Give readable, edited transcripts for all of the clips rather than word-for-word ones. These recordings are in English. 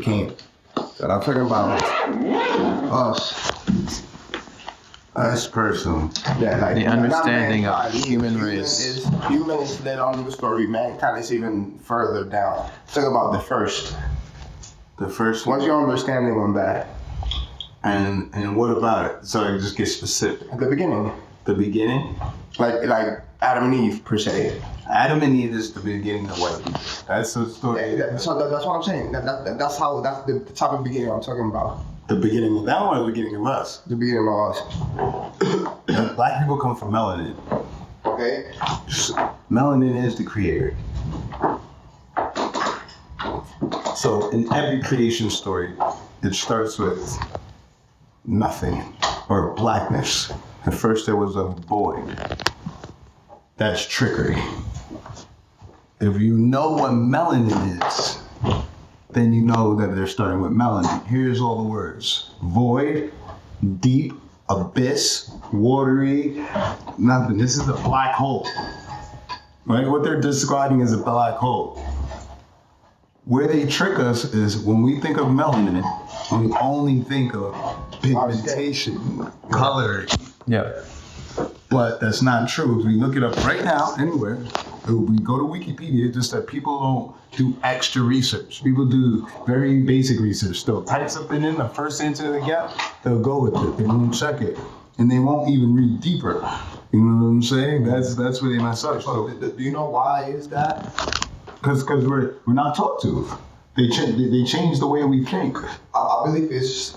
became. And I'm talking about us as person. Yeah, like the understanding of human race. Humans that on the story, mankind is even further down. Talk about the first. What's your understanding on that? And what about it? So I just get specific. At the beginning. The beginning? Like Adam and Eve, per se. Adam and Eve is the beginning of white people. That's the story. That's what I'm saying. That's the type of beginning I'm talking about. The beginning of that one or the beginning of us? The beginning of us. Black people come from melanin. Okay. Melanin is the creator. So in every creation story, it starts with nothing or blackness. At first there was a void. That's trickery. If you know what melanin is, then you know that they're starting with melanin. Here's all the words. Void, deep, abyss, watery, nothing. This is a black hole. Right? What they're describing is a black hole. Where they trick us is when we think of melanin, we only think of pigmentation, color. Yeah. But that's not true. If we look it up right now, anywhere, we go to Wikipedia, just that people don't do extra research. People do very basic research. They'll type something in, the first answer they get, they'll go with it. They won't check it. And they won't even read deeper. You know what I'm saying? That's where they mess up. So, do you know why is that? Because we're not taught to. They change the way we think. I believe it's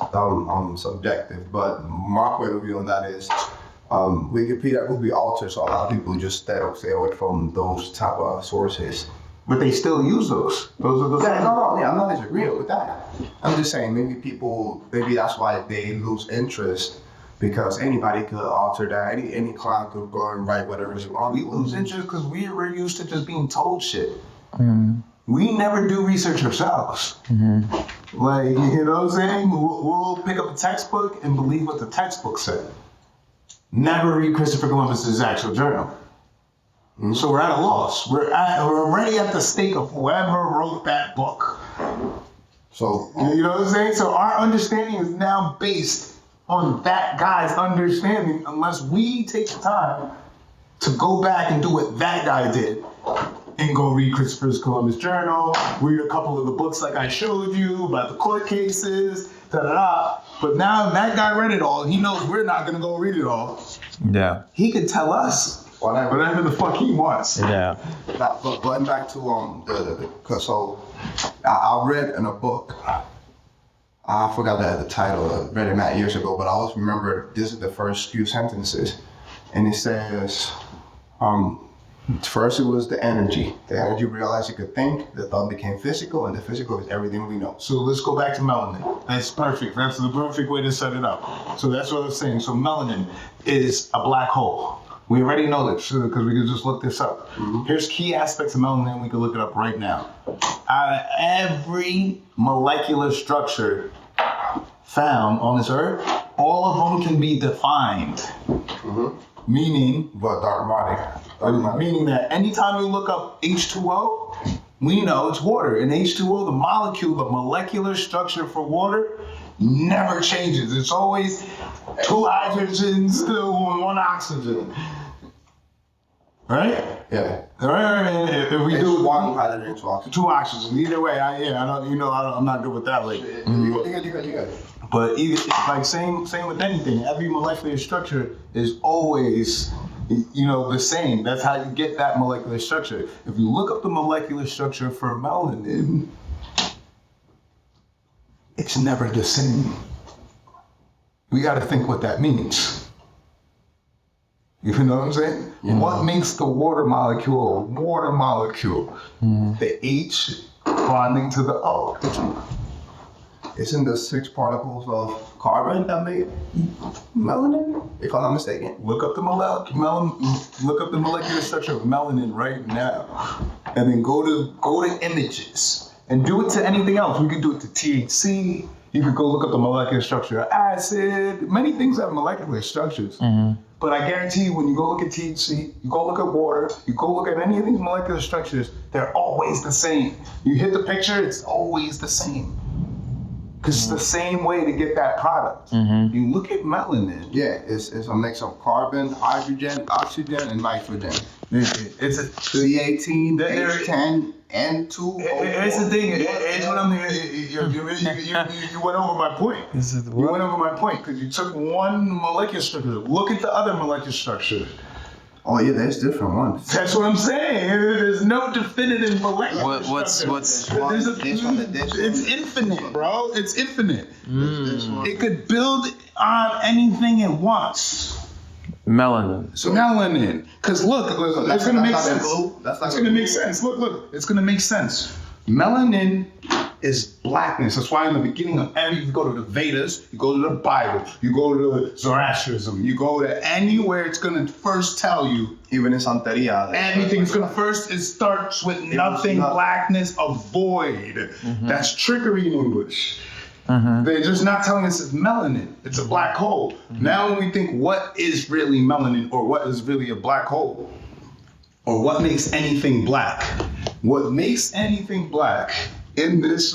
subjective, but my point of view on that is Wikipedia will be altered, so a lot of people just stay away from those type of sources. But they still use those. Those are the yeah, no, I'm not disagreeing with that. I'm just saying maybe that's why they lose interest, because anybody could alter that. Any clown could go and write whatever is wrong. We lose interest because we're used to just being told shit. Mm-hmm. We never do research ourselves. Mm-hmm. Like, you know what I'm saying? We'll pick up a textbook and believe what the textbook said. Never read Christopher Columbus's actual journal. And so we're at a loss. We're already at the stake of whoever wrote that book. So you know what I'm saying? So our understanding is now based on that guy's understanding, unless we take the time to go back and do what that guy did. And go read Christopher Columbus' journal, read a couple of the books like I showed you about the court cases, da-da-da. But now that guy read it all, he knows we're not going to go read it all. Yeah. He can tell us whatever the fuck he wants. Yeah. But going back to so I read in a book, I forgot the title, I read it not years ago, but I always remember this is the first few sentences. And it says, first it was the energy. The energy realized it could think, the thought became physical, and the physical is everything we know. So let's go back to melanin. That's perfect. That's the perfect way to set it up. So that's what I was saying. So melanin is a black hole. We already know this because we can just look this up. Mm-hmm. Here's key aspects of melanin. We can look it up right now. Out of every molecular structure found on this earth, all of them can be defined. Mm-hmm. Meaning, but dark matter. Meaning that anytime we look up H2O, we know it's water. In H2O, the molecule, the molecular structure for water never changes. It's always 2 hydrogens still on 1 oxygen. Right? Yeah. Right. If we do 1 hydrogen, 2 oxygen. 2 oxygens. Either way, I'm not good with that. Like, You good. But like same with anything. Every molecular structure is always, the same. That's how you get that molecular structure. If you look up the molecular structure for melanin, it's never the same. We got to think what that means. You know what I'm saying? Yeah. What makes the water molecule a water molecule? Mm-hmm. The H bonding to the O. Isn't the 6 particles of carbon that make melanin? If I'm not mistaken. Look up the molecular structure of melanin right now, and then go to images and do it to anything else. We could do it to THC. You could go look up the molecular structure of acid. Many things have molecular structures. Mm-hmm. But I guarantee you, when you go look at THC, you go look at water, you go look at any of these molecular structures, they're always the same. You hit the picture, it's always the same. Because it's the same way to get that product. You look at melanin. Yeah, it's a mix of carbon, hydrogen, oxygen, and nitrogen. It's a C18, There- H10, N2. Here's the thing. Here's what I'm. You went over my point. You went over my point because you took one molecular structure. Look at the other molecular structure. Oh yeah, there's different ones. That's what I'm saying. There's no definitive molecular What's structure. It's infinite, bro. It's infinite. It could build on anything it wants. melanin? So melanin. Because look, it's gonna make sense. That's not It's gonna make sense. Look, it's gonna make sense. Melanin is blackness. That's why in the beginning of you go to the Vedas, you go to the Bible, you go to Zoroastrianism, you go to anywhere, it's gonna first tell you Even in Santeria. everything's gonna first, it starts with nothing, blackness, a void. That's trickery in English. They're just not telling us it's melanin. It's a black hole. Now when we think what is really melanin or what is really a black hole or what makes anything black, what makes anything black in this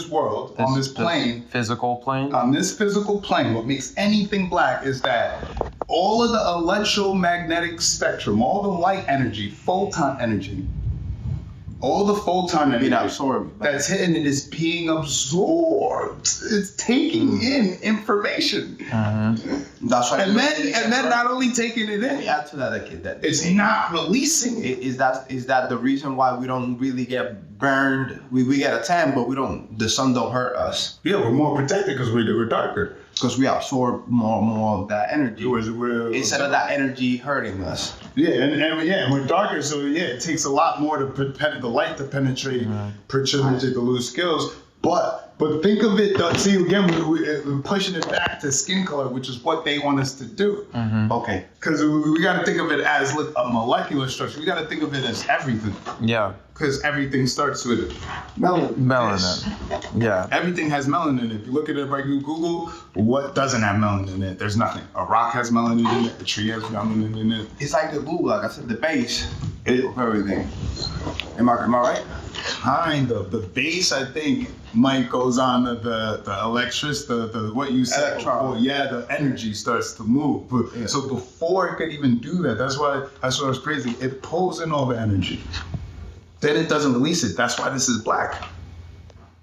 world, on this plane, Physical plane? on this physical plane, what makes anything black is that all of the electromagnetic spectrum, all the light energy, photon energy, all the photon energy that's hitting it is being absorbed. It's taking in information. That's why. And then not only taking it in, add to that, it's not releasing it. is that the reason why we don't really get burned? We get a tan, but the sun don't hurt us Yeah, we're more protected because we're darker. because we absorb more of that energy We're- instead of that energy hurting us. Yeah, and we're darker, so yeah, it takes a lot more to the light to penetrate the loose skills. But think of it, see again, we're pushing it back to skin color, which is what they want us to do. Okay. Because we got to think of it as a molecular structure. We got to think of it as everything. Yeah. Because everything starts with Melanin. Yeah. everything has melanin in it. If you look at it right, you Google what doesn't have melanin in it. There's nothing. A rock has melanin in it. A tree has melanin in it. It's like the glue, like I said, the base of everything. Am I right? Kind of. The base, I think, might goes on the electricity, the what you said. Electron. Before, yeah, the energy starts to move. But, So before it could even do that, that's what was crazy. It pulls in all the energy. Then it doesn't release it. That's why this is black.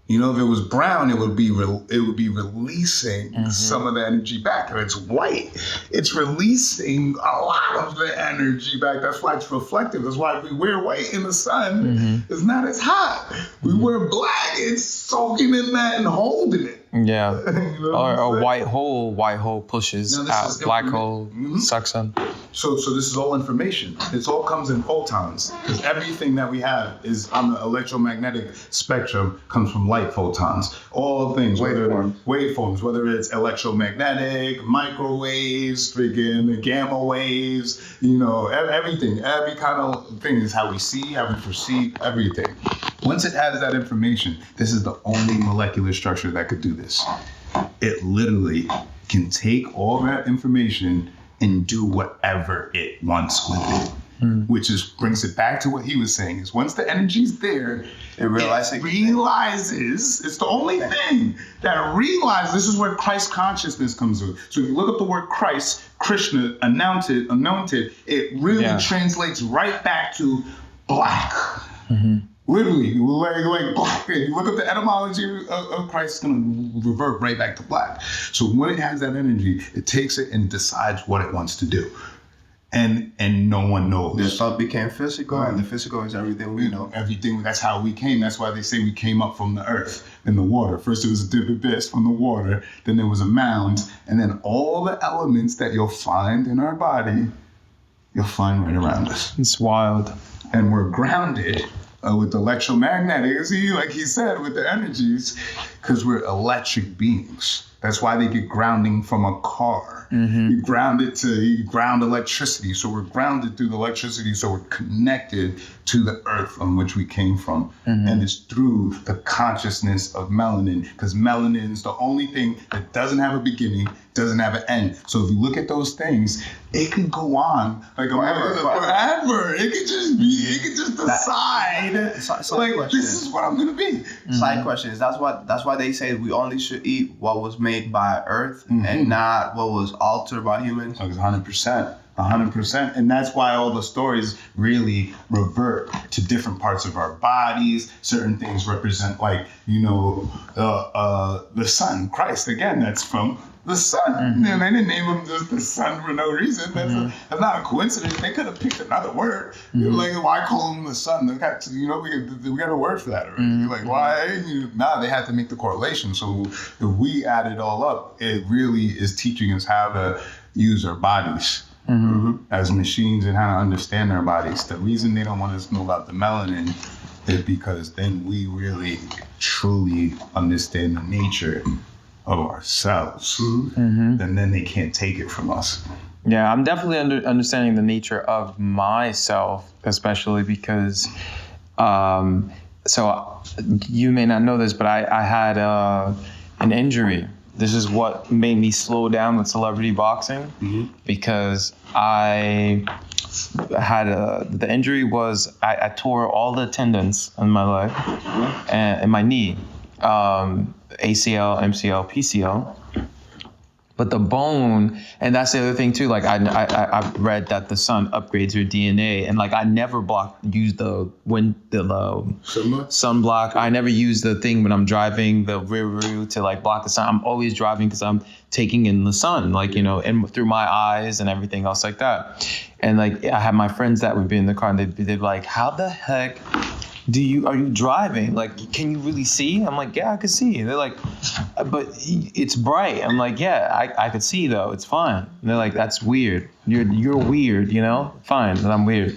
You know, if it was brown, it would be releasing some of the energy back. If it's white, it's releasing a lot of the energy back. That's why it's reflective. That's why if we wear white in the sun, it's not as hot. We wear black, it's soaking in that and holding it. Yeah. You know Or what a I'm white hole pushes No, this out. is Black information. hole sucks in. So this is all information. This all comes in photons. Because everything that we have is on the electromagnetic spectrum comes from light photons. All things, waveforms, whether it's electromagnetic, microwaves, freaking gamma waves, you know, everything. Every kind of thing is how we see, how we perceive everything. Once it has that information, this is the only molecular structure that could do this. It literally can take all that information and do whatever it wants with it. Which brings it back to what he was saying, is once the energy's there, it realizes, it's the only thing that realizes, this is where Christ consciousness comes in. So if you look up the word Christ, Krishna, anointed, it really translates right back to black. Literally, like black. You look up the etymology of Christ, it's going to revert right back to black. So when it has that energy, it takes it and decides what it wants to do. And no one knows. The stuff became physical, and the physical is everything we know. Everything, that's how we came. That's why they say we came up from the earth in the water. First it was a dip abyss from the water, then there was a mound, and then all the elements that you'll find in our body, you'll find right around us. It's wild. And we're grounded with electromagnetic, see, like he said, with the energies, because we're electric beings. That's why they get grounding from a car. You ground electricity. So we're grounded through the electricity. So we're connected to the earth on which we came from. And it's through the consciousness of melanin, because melanin is the only thing that doesn't have a beginning, doesn't have an end. So if you look at those things, it could go on like forever. It could just be, it could just decide, like, this is what I'm going to be. Side questions. That's why they say we only should eat what was made by Earth and not what was altered by humans. 100%. 100%. And that's why all the stories really revert to different parts of our bodies. Certain things represent, like, the sun, Christ, again, that's from the sun. They didn't name him just the sun for no reason. That's not a coincidence. They could have picked another word. Like, why call him the sun? We got a word for that already. Like, why? Nah, they had to make the correlation. So if we add it all up, it really is teaching us how to use our bodies as machines and how to understand our bodies. The reason they don't want us to know about the melanin is because then we really truly understand the nature of ourselves. And then they can't take it from us. Yeah, I'm definitely understanding the nature of myself, especially because, so you may not know this, but I had an injury. This is what made me slow down with celebrity boxing, because I had the injury was I tore all the tendons in my leg and in my knee, ACL, MCL, PCL. But the bone, and that's the other thing too. Like I read that the sun upgrades your DNA, and like I never use the sunblock. I never use the thing when I'm driving the rear view to like block the sun. I'm always driving because I'm taking in the sun, like and through my eyes and everything else like that. And like I had my friends that would be in the car, and they'd be like, "How the heck are you driving? Like, can you really see?" I'm like, "Yeah, I can see." They're like, "But it's bright." I'm like, "Yeah, I could see though. It's fine." And they're like, "That's weird. You're weird, Fine, but I'm weird."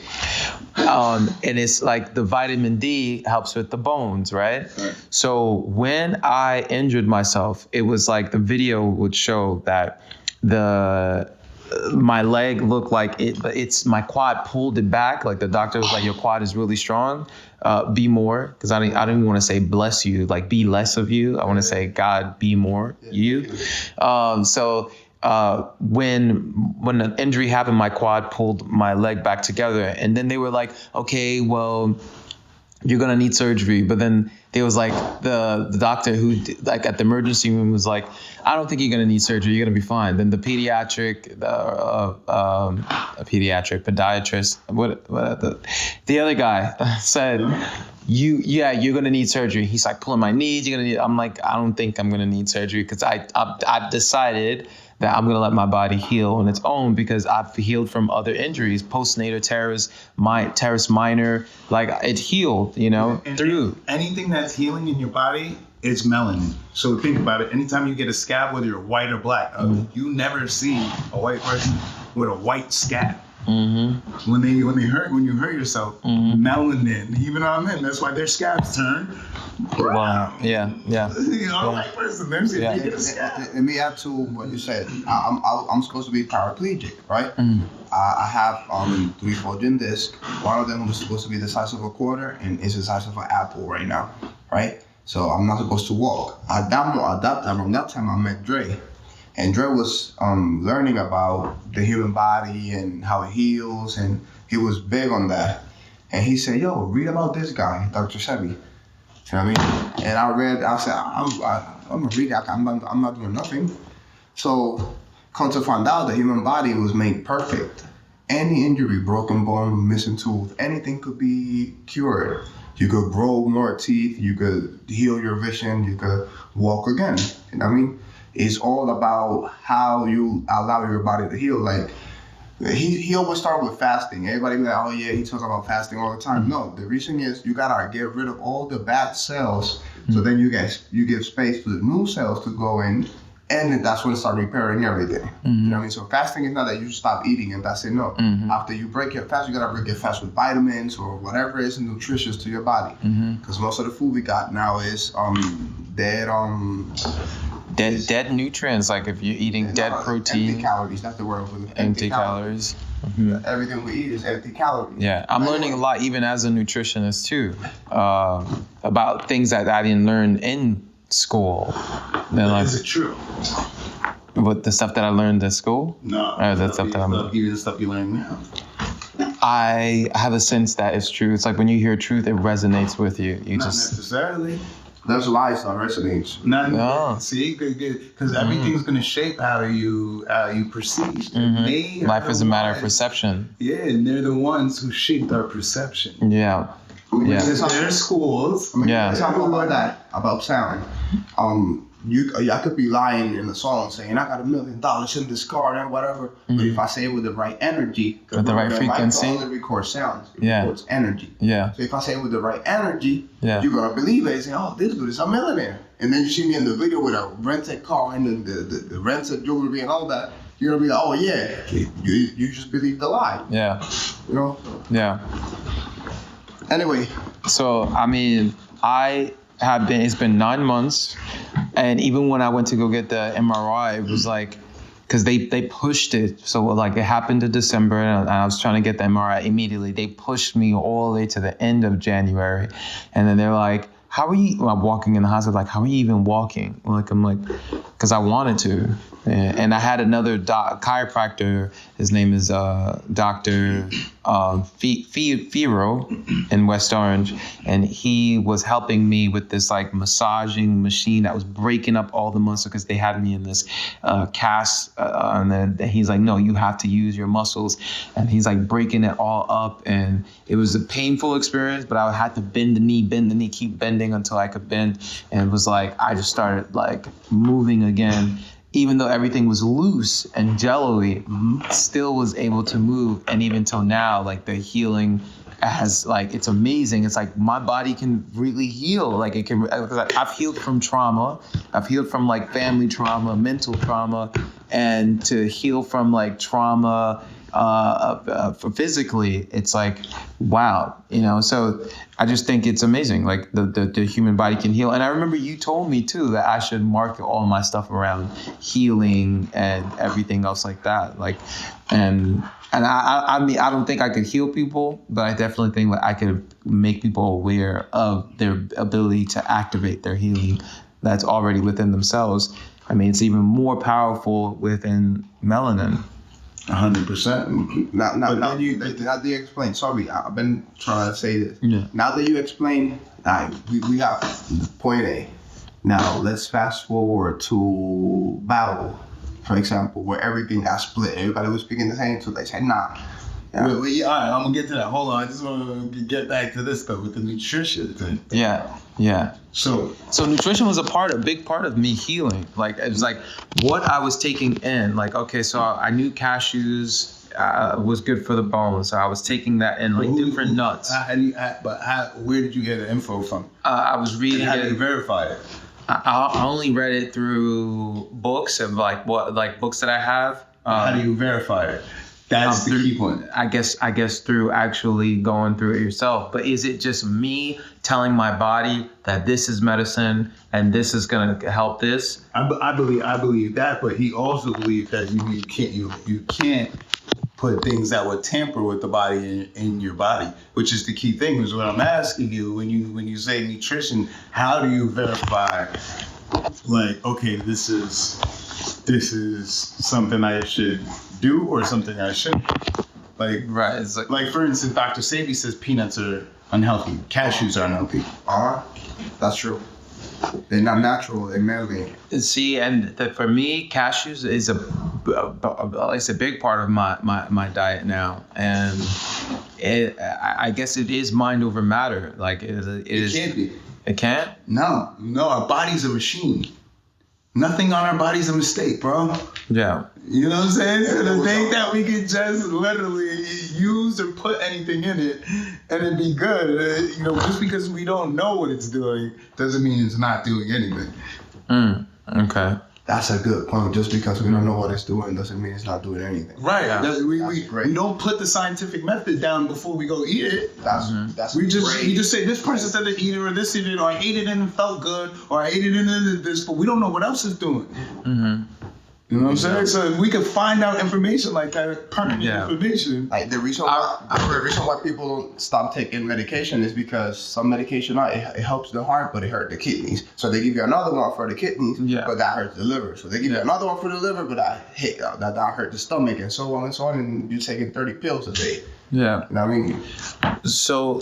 And it's like the vitamin D helps with the bones, right? So when I injured myself, it was like the video would show that my leg looked like it, but my quad pulled it back. Like the doctor was like, "Your quad is really strong. Be more," because I don't even want to say bless you, like be less of you. I want to say God be more you. So when the injury happened, my quad pulled my leg back together, and then they were like, "Okay, well, you're gonna need surgery." But then there was like the doctor who like at the emergency room was like, "I don't think you're gonna need surgery. You're gonna be fine." Then the pediatric podiatrist, the other guy said, "You're gonna need surgery." He's like pulling my knees. I'm like, "I don't think I'm gonna need surgery because I've decided that I'm gonna let my body heal on its own because I've healed from other injuries, postnatal teres minor, like it healed, through." Anything that's healing in your body, it's melanin. So think about it. Anytime you get a scab, whether you're white or black, you never see a white person with a white scab. When you hurt yourself, melanin, even on them, that's why their scabs turn brown. Wow. Yeah. A white person, there's a scab. Let me add to what you said. I'm supposed to be paraplegic, right? I have 3 folding discs. One of them was supposed to be the size of a quarter, and it's the size of an apple right now, right? So I'm not supposed to walk. Around that time, I met Dre. And Dre was learning about the human body and how it heals, and he was big on that. And he said, "Yo, read about this guy, Dr. Sebi." You know what I mean? And I said, I'm gonna read that. I'm not doing nothing. So come to find out, the human body was made perfect. Any injury, broken bone, missing tooth, anything could be cured. You could grow more teeth, you could heal your vision, you could walk again. You know what I mean? It's all about how you allow your body to heal. Like he always start with fasting. Everybody be like, "Oh yeah, he talks about fasting all the time." No, the reason is you gotta get rid of all the bad cells, so then you give space for the new cells to go in, and that's when it start repairing everything. You know what I mean? So fasting is not that you stop eating and that's it. No, after you break your fast, you gotta break your fast with vitamins or whatever is nutritious to your body. Because most of the food we got now is dead nutrients. Like if you're eating dead protein, empty calories. That's the word. empty calories. Mm-hmm. Everything we eat is empty calories. Yeah, I'm learning a lot, even as a nutritionist too, about things that I didn't learn in school. Is it true? What the stuff that I learned at school? No. That's stuff that Even the stuff you learn now. I have a sense that it's true. It's like when you hear truth, it resonates with you. Not necessarily. There's lies that resonates. No. See, because everything's gonna shape how you perceive. Mm-hmm. Life is a matter of perception. Yeah, and they're the ones who shaped our perception. Yeah. Yeah. Their schools. Let's talk about that, about sound. I could be lying in the song saying I got $1 million in this car and whatever, but if I say it with the right energy, with the right frequency, it only records sounds. It records energy. Yeah. So if I say it with the right energy, yeah, you're gonna believe it and say, "Oh, this dude is a millionaire." And then you see me in the video with a rented car and then the rented jewelry and all that. You're gonna be like, "Oh yeah, you just believe the lie." Yeah. You know. Yeah. Anyway. So I mean, it's been 9 months, and even when I went to go get the MRI, it was like, because they pushed it. So like it happened in December, and I was trying to get the MRI immediately. They pushed me all the way to the end of January, and then they're like, "How are you?" I'm walking in the hospital, like, "How are you even walking?" I'm like, because I wanted to. And I had another chiropractor. His name is Dr. Firo in West Orange, and he was helping me with this like massaging machine that was breaking up all the muscle because they had me in this cast, and then he's like, "No, you have to use your muscles," and he's like breaking it all up, and it was a painful experience, but I had to bend the knee, keep bending until I could bend, and it was like I just started like moving again. Even though everything was loose and jello-y, still was able to move. And even till now, like the healing has like, it's amazing. It's like my body can really heal. Like it can, I've healed from trauma. I've healed from like family trauma, mental trauma, and to heal from like trauma for physically, it's like, wow, so I just think it's amazing. Like the human body can heal. And I remember you told me too that I should market all my stuff around healing and everything else like that. Like, and I mean, I don't think I could heal people, but I definitely think that I could make people aware of their ability to activate their healing that's already within themselves. I mean, it's even more powerful within melanin. 100%. Now that you explain, sorry, I've been trying to say this. Yeah. Now that you explain, we got point A. Now let's fast forward to battle, for example, where everything got split. Everybody was speaking the same, so they said, nah. Yeah. All right, I'm gonna get to that. Hold on, I just want to get back to this stuff with the nutrition thing. Yeah. So nutrition was a big part of me healing. Like it was like what I was taking in. Like okay, so I knew cashews was good for the bones, so I was taking that in, like different nuts. Where did you get the info from? I was reading How it. did you verify it? I only read it through books of books that I have. How do you verify it? That's the key point. I guess through actually going through it yourself. But is it just me telling my body that this is medicine and this is gonna help this? I believe that, but he also believed that you can't put things that would tamper with the body in your body, which is the key thing. Is what I'm asking you when you say nutrition. How do you verify? Like, okay, this is something I should do or something I shouldn't. Like, right. It's like for instance, Dr. Sebi says peanuts are unhealthy. Cashews are unhealthy. That's true. They're not natural. They're man-made. See, and for me, cashews is it's a big part of my diet now, and I guess it is mind over matter. Like it is. It can't be. It can't? No, our body's a machine. Nothing on our body's a mistake, bro. Yeah. You know what I'm saying? So the thing that we can just literally use or put anything in it and it'd be good. Just because we don't know what it's doing doesn't mean it's not doing anything. Okay. That's a good point. Just because we don't know what it's doing doesn't mean it's not doing anything. Right. Yeah. We don't put the scientific method down before we go eat it. That's We great. just say this person said to eat it or this eat it or I ate it and it felt good or I ate it and it this, but we don't know what else it's doing. You know what I'm saying? So we can find out information like that, pertinent information. Like the reason why people don't stop taking medication is because some medication it helps the heart, but it hurts the kidneys. So they give you another one for the kidneys, but that hurts the liver. So they give you another one for the liver, but that hurt the stomach, and so on, and you're taking 30 pills a day. Yeah. You know what I mean? So,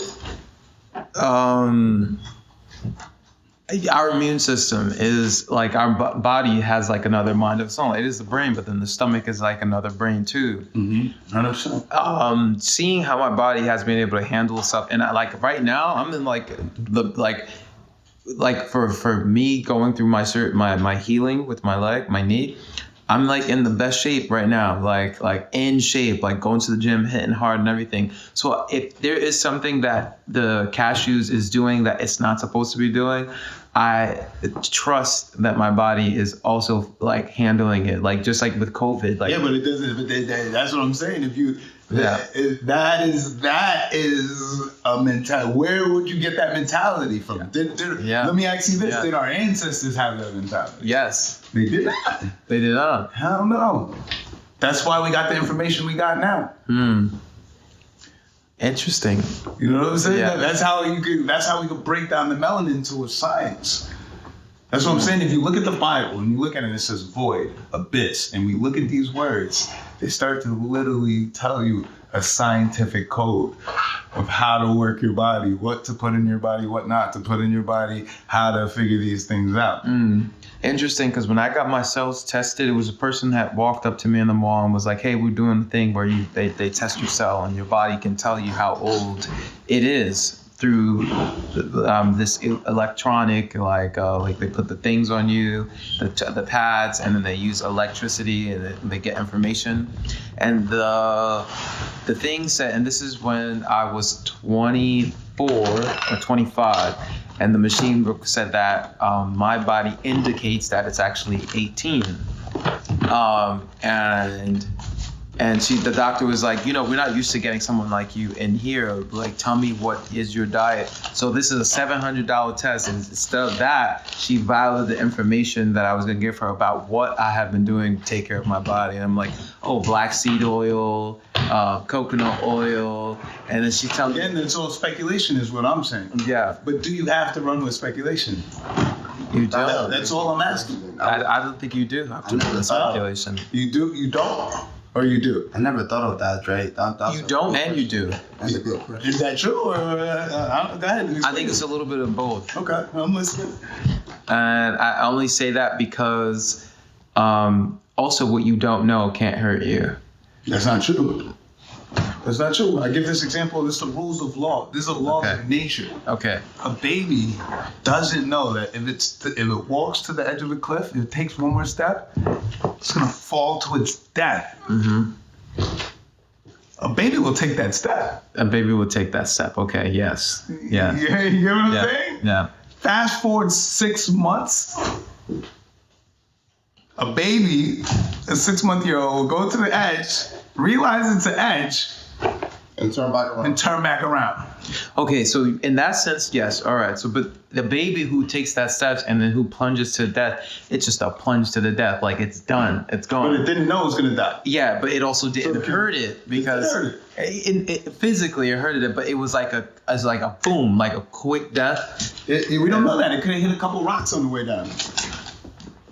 our immune system is like our body has like another mind of its own. It is the brain, but then the stomach is like another brain too. 100%. Seeing how my body has been able to handle stuff, and like right now, I'm in like for me going through my healing with my leg, my knee. I'm like in the best shape right now, like in shape, like going to the gym, hitting hard and everything. So if there is something that the cashews is doing that it's not supposed to be doing, I trust that my body is also like handling it, like just like with COVID. Like But it doesn't. But that's what I'm saying. If you, that is a mentality. Where would you get that mentality from? Let me ask you this: Did our ancestors have that mentality? Yes, They did not. they did not. Hell no. That's why we got the information we got now. Interesting. You know what I'm saying? Yeah. That's how we could break down the melanin to a science. That's what I'm saying. If you look at the Bible and you look at it, it says void, abyss, and we look at these words, they start to literally tell you a scientific code of how to work your body, what to put in your body, what not to put in your body, how to figure these things out. Interesting, because when I got my cells tested, it was a person that walked up to me in the mall and was like, "Hey, we're doing the thing where they test your cell and your body can tell you how old it is through this electronic, like they put the things on you, the pads, and then they use electricity and they get information." And the thing said, and this is when I was 24 or 25. And the machine said that my body indicates that it's actually 18. And the doctor was like, we're not used to getting someone like you in here. Like, tell me what is your diet. So this is a $700 test. And instead of that, she valued the information that I was going to give her about what I have been doing to take care of my body. And I'm like, oh, black seed oil, coconut oil. And then she tells me. Again, it's all speculation is what I'm saying. Yeah. But do you have to run with speculation? You don't. That's all I'm asking. I don't think you do have to do the speculation. You do? You don't? Or you do? I never thought of that, Dre. You don't and you do. That's a good question. Is that true? Or, go ahead. I think it's a little bit of both. Okay, I'm listening. And I only say that because also what you don't know can't hurt you. That's not true. That's not true. I give this example. This is the rules of law. This is a law of nature. Okay. A baby doesn't know that if it walks to the edge of a cliff, if it takes one more step, it's gonna fall to its death. A baby will take that step. A baby will take that step. Okay. Yes. Yeah. You know what I'm saying? Yeah. Fast forward 6 months. A baby, a 6-month-old, will go to the edge, realize it's an edge, And turn back around. Okay, so in that sense, yes. All right. So, but the baby who takes that steps and then who plunges to death, it's just a plunge to the death. Like it's done. It's gone. But it didn't know it was gonna die. Yeah, but it also didn't hurt it because it physically it hurted it, but it was like a boom, like a quick death. We don't know that. It could have hit a couple rocks on the way down.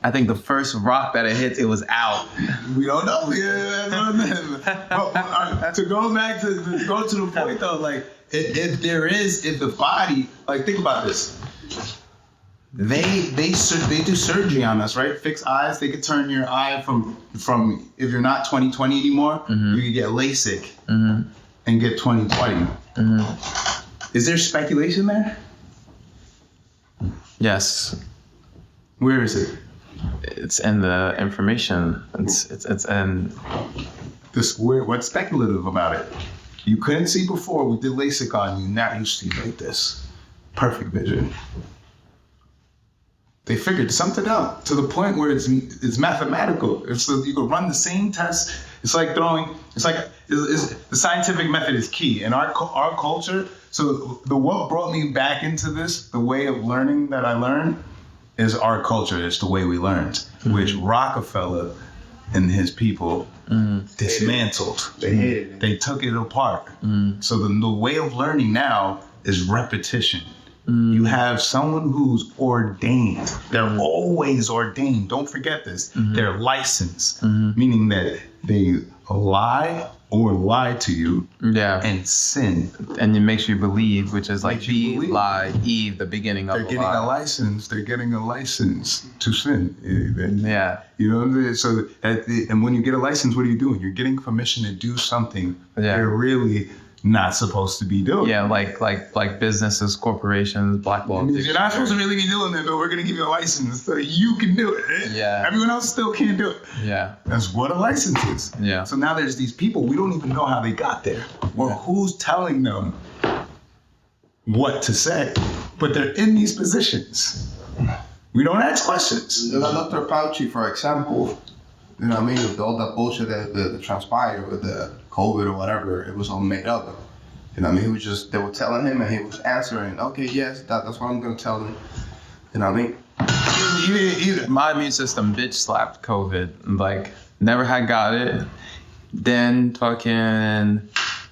I think the first rock that it hit, it was out. We don't know. But to go back to the point though, like if the body, like think about this. They do surgery on us, right? Fix eyes. They could turn your eye from if you're not 20/20 anymore, you could get LASIK and get 20/20. Is there speculation there? Yes. Where is it? It's in the information. It's in This what's speculative about it? You couldn't see before. We did LASIK on you. Now you see like this. Perfect vision. they figured something out to the point where it's mathematical. You can run the same test. It's like the scientific method is key in our culture. So what brought me back into this, the way of learning that I learned, is our culture. It's the way we learned, which Rockefeller and his people dismantled. They hated it. They took it apart. So the way of learning now is repetition. You have someone who's ordained. They're always ordained. Don't forget this. They're licensed, meaning that they lie or lie to you and sin. And it makes you believe, which is like be, lie, Eve, the beginning of They're getting a license. They're getting a license to sin. Yeah. You know what I'm saying? So, and when you get a license, what are you doing? You're getting permission to do something you're really not supposed to be doing. Yeah, like businesses, corporations, blackball. You're not supposed to really be doing that, but we're going to give you a license so you can do it. Yeah. Everyone else still can't do it. Yeah. That's what a license is. Yeah. So now there's these people, we don't even know how they got there or who's telling them what to say, but they're in these positions. We don't ask questions. Dr. Fauci, for example, you know what I mean, with all that bullshit that transpired with the COVID or whatever, it was all made up. You know what I mean? They were telling him and he was answering, okay, yes, that's what I'm going to tell them. You know what I mean? My immune system bitch slapped COVID. Like, never had got it. Then fucking,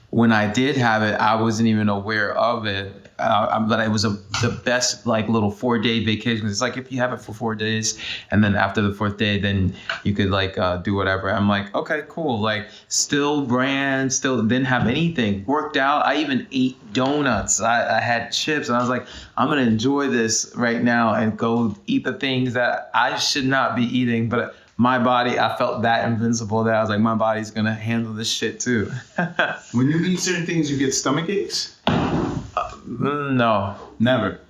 when I did have it, I wasn't even aware of it. But it was the best like little 4-day vacation. It's like if you have it for 4 days and then after the 4th day, then you could like do whatever. I'm like, okay, cool. Like still didn't have anything. Worked out. I even ate donuts. I had chips and I was like, I'm going to enjoy this right now and go eat the things that I should not be eating. But my body, I felt that invincible that I was like, my body's going to handle this shit too. When you eat certain things, you get stomach aches? No. Never.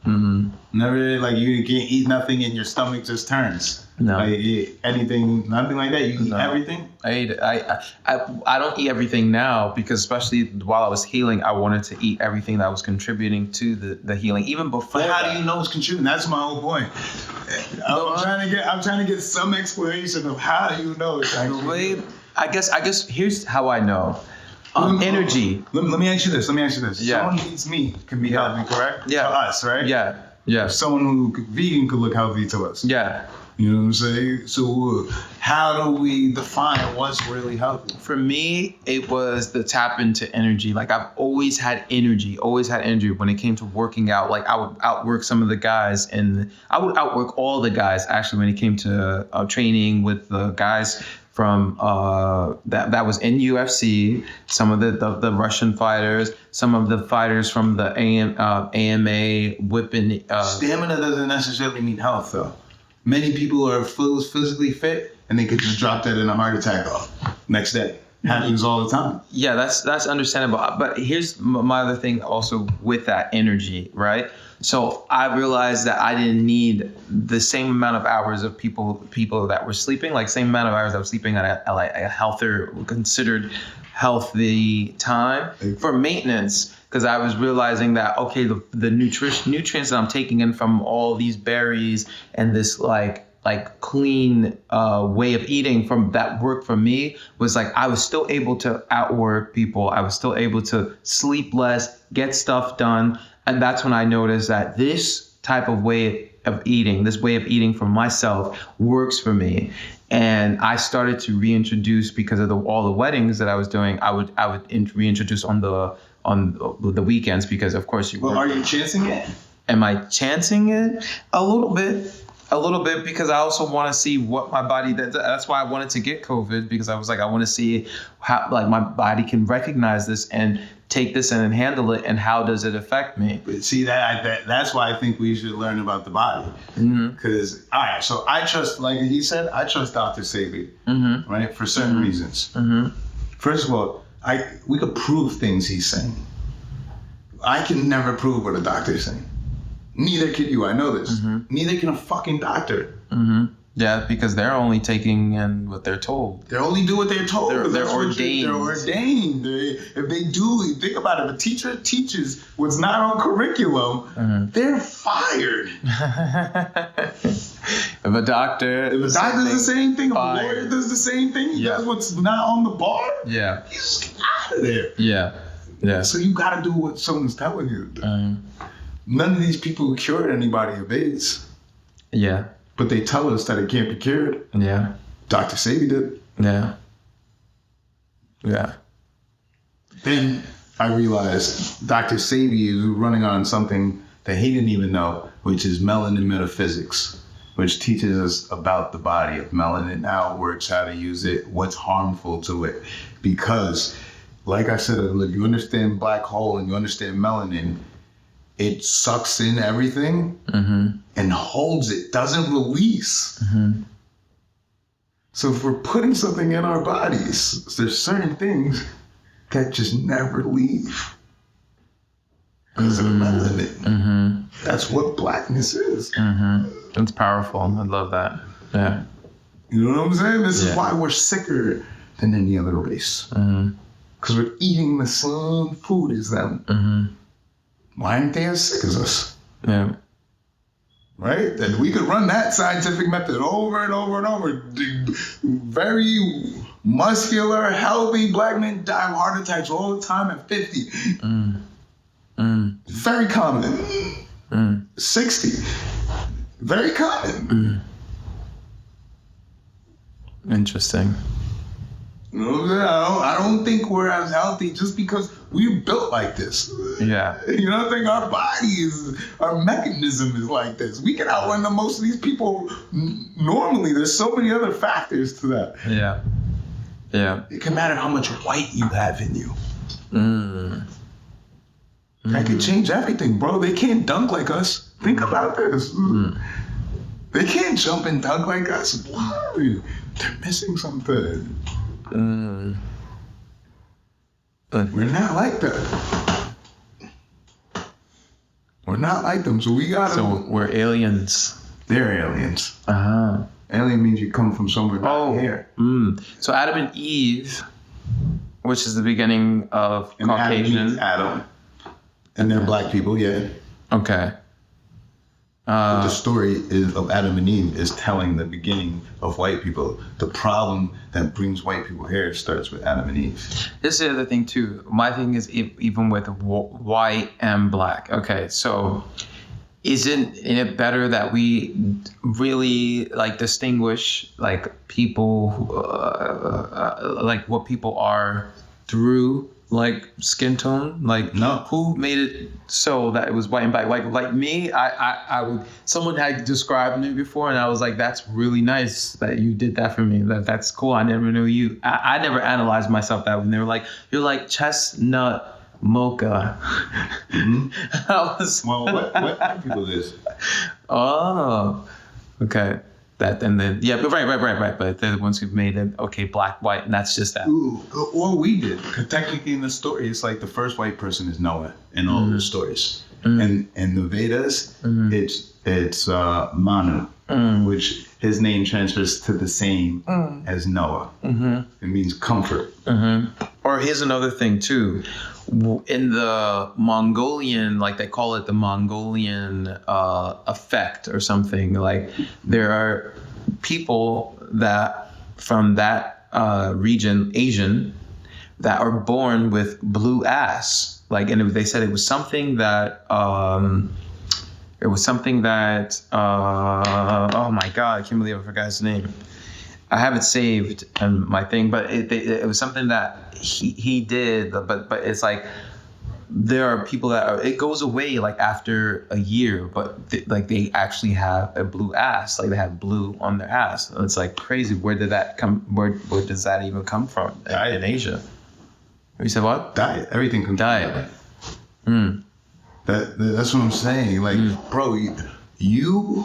Never, like you can't eat nothing and your stomach just turns. No. Like anything, nothing like that. You eat everything? I eat it. I don't eat everything now because especially while I was healing, I wanted to eat everything that was contributing to the healing. Even before. But how do you know it's contributing? That's my whole point. I'm trying to get some explanation of how you know it's contributing. I guess here's how I know. Energy. Let me ask you this. Yeah. Someone who eats meat can be healthy, correct? Yeah. To us, right? Yeah. Yeah. Someone vegan could look healthy to us. Yeah. You know what I'm saying? So how do we define what's really healthy? For me, it was the tap into energy. Like I've always had energy when it came to working out. Like I would outwork some of the guys and I would outwork all the guys actually when it came to training with the guys from that was in UFC, some of the Russian fighters, some of the fighters from the AMA whipping. Stamina doesn't necessarily mean health, though. Many people are physically fit and they could just drop that in a heart attack off next day. Happens all the time. Yeah, that's understandable. But here's my other thing also with that energy, right? So I realized that I didn't need the same amount of hours of people that were sleeping, like same amount of hours I was sleeping at a healthier, considered healthy time for maintenance. Because I was realizing that, okay, the nutrients that I'm taking in from all these berries and this like clean way of eating from that worked for me was like I was still able to outwork people. I was still able to sleep less, get stuff done. And that's when I noticed that this type of way of eating for myself works for me. And I started to reintroduce, because of all the weddings that I was doing, I would reintroduce on the weekends, because of course are you chancing it? Am I chancing it? A little bit, because I also want to see what my body does. That's why I wanted to get COVID, because I was like, I want to see how like my body can recognize this and take this and handle it, and how does it affect me? But see, that's why I think we should learn about the body. Because all right, so I trust, like he said, I trust Dr. Sebi, right, for certain reasons. First of all, we could prove things he's saying. I can never prove what a doctor is saying. Neither can you. I know this. Neither can a fucking doctor. Yeah, because they're only taking in what they're told. They only do what they're told. They're ordained. They're ordained. If they do, think about it. If a teacher teaches what's not on curriculum, they're fired. If a doctor If a doctor does the same thing, fired. a lawyer does the same thing, he Yeah. does what's not on the bar, Yeah. he's out of there. Yeah. Yeah. So you got to do what someone's telling you. None of these people cured anybody of AIDS, Yeah. but they tell us that it can't be cured. Yeah. Dr. Sadie did. Yeah. Yeah. Then I realized Dr. Sadie is running on something that he didn't even know, which is melanin metaphysics, which teaches us about the body of melanin, how it works, how to use it, what's harmful to it. Because, like I said, if you understand black hole and you understand melanin, it sucks in everything and holds it, doesn't release. So if we're putting something in our bodies, there's certain things that just never leave because of melanin. That's what blackness is. It's powerful. I love that. Yeah. You know what I'm saying? This is Yeah. why we're sicker than any other race. Because we're eating the same food as them. Why aren't they as sick as us? Yeah. Right? That we could run that scientific method over and over and over. Very muscular, healthy black men die of heart attacks all the time at 50. Very common. 60. Very common. Interesting. You know, I don't think we're as healthy just because we're built like this. Yeah. You know what I'm saying? Our bodies, our mechanism is like this. We can outrun the most of these people normally. There's so many other factors to that. Yeah. Yeah. It can matter how much white you have in you. That can change everything, bro. They can't dunk like us. Think about this. They can't jump and dunk like us. Why? They're missing something. We're not like that. We're not like them, so we gotta. So we're aliens. They're aliens. Uh-huh. Alien means you come from somewhere not here. So Adam and Eve, which is the beginning of And Caucasian. Adam. And they're black people, yeah. Okay. The story of Adam and Eve is telling the beginning of white people. The problem that brings white people here starts with Adam and Eve. This is the other thing too. My thing is even with white and black. Okay, so isn't it better that we really like distinguish like people, like what people are through like skin tone? Like No. who made it so that it was white and black? Like me, I would. Someone had described me before, and I was like, "That's really nice that you did that for me. That's cool. I never knew you. I never analyzed myself that way." And they were like, "You're like chestnut mocha." I was. Well, what white people is? Oh, okay. That and then yeah, but right. But they're the ones who made it. Okay, black, white, and that's just that. Ooh, or we did. 'Cause technically in the story, it's like the first white person is Noah in all the stories. And in the Vedas, it's Manu, which his name transfers to the same as Noah. It means comfort. Or here's another thing too. In the Mongolian, like they call it the Mongolian effect or something, like there are people that from that region, Asian, that are born with blue ass. Like, and they said it was something that, oh my God, I can't believe I forgot his name. I have it saved in my thing, but it was something that he did, but it's like there are people that it goes away like after a year, but they actually have a blue ass, like they have blue on their ass. And it's like crazy. Where did that come? Where does that even come from in Asia? You said what? Diet. Everything comes Diet. That's what I'm saying. Like, bro, you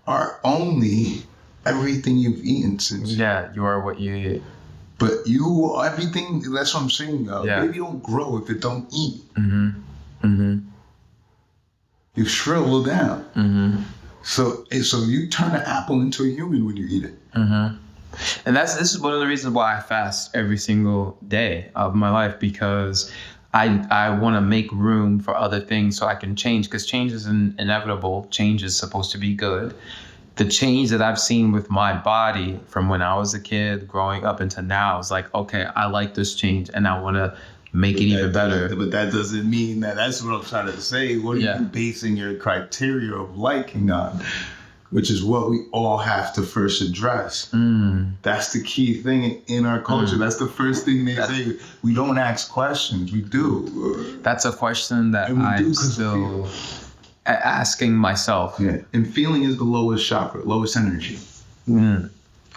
are only everything you've eaten since. Yeah, you are what you eat. But you, everything, that's what I'm saying. Yeah. Baby don't grow if it don't eat. You shrivel down. So you turn an apple into a human when you eat it. And this is one of the reasons why I fast every single day of my life, because I want to make room for other things so I can change, because change is inevitable. Change is supposed to be good. The change that I've seen with my body from when I was a kid growing up into now is like, okay, I like this change and I want to make it even better. But that doesn't mean that's what I'm trying to say. What are you basing your criteria of liking on? Which is what we all have to first address. That's the key thing in our culture. That's the first thing they say. We don't ask questions. We do. That's a question that I'm still asking myself. Yeah. And feeling is the lowest chakra, lowest energy.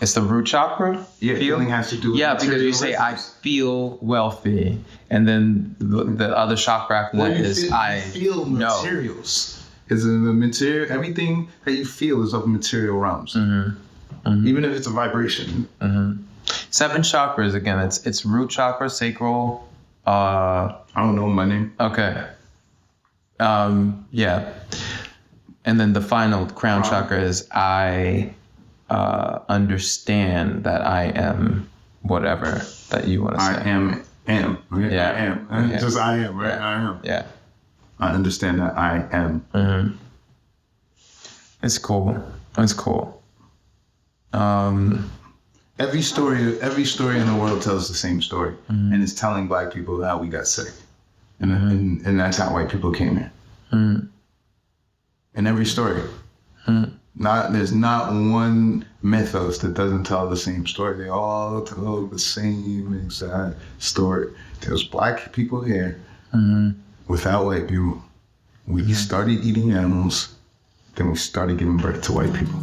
It's the root chakra? Yeah, feeling has to do with because you say, I feel wealthy. And then the other chakra after that is, I feel know. Materials. Is in the material, everything that you feel is of material realms. Even if it's a vibration. 7 chakras, again, it's root chakra, sacral. I don't know my name. Okay. Yeah. And then the final crown chakra is, I understand that I am whatever that you want to say. I am. Right? Yeah. I am. Just I am, right? Yeah. I am. Yeah. I understand that I am. It's cool. It's cool. Every story in the world tells the same story, and it's telling Black people how we got sick, and that's how white people came here. In every story, there's not one mythos that doesn't tell the same story. They all tell the same exact story. There's Black people here. Without white people, we started eating animals, then we started giving birth to white people.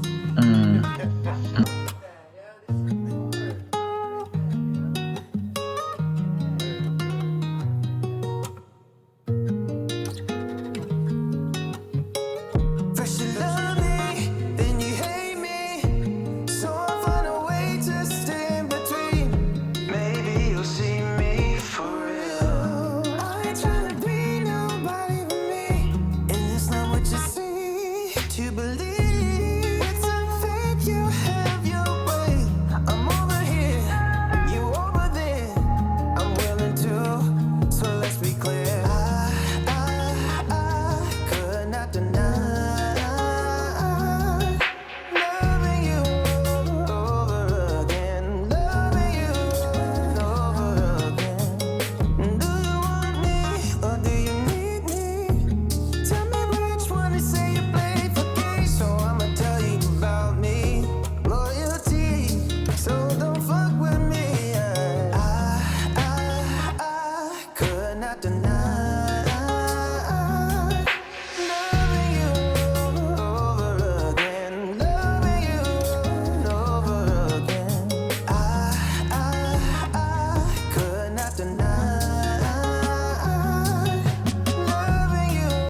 Deny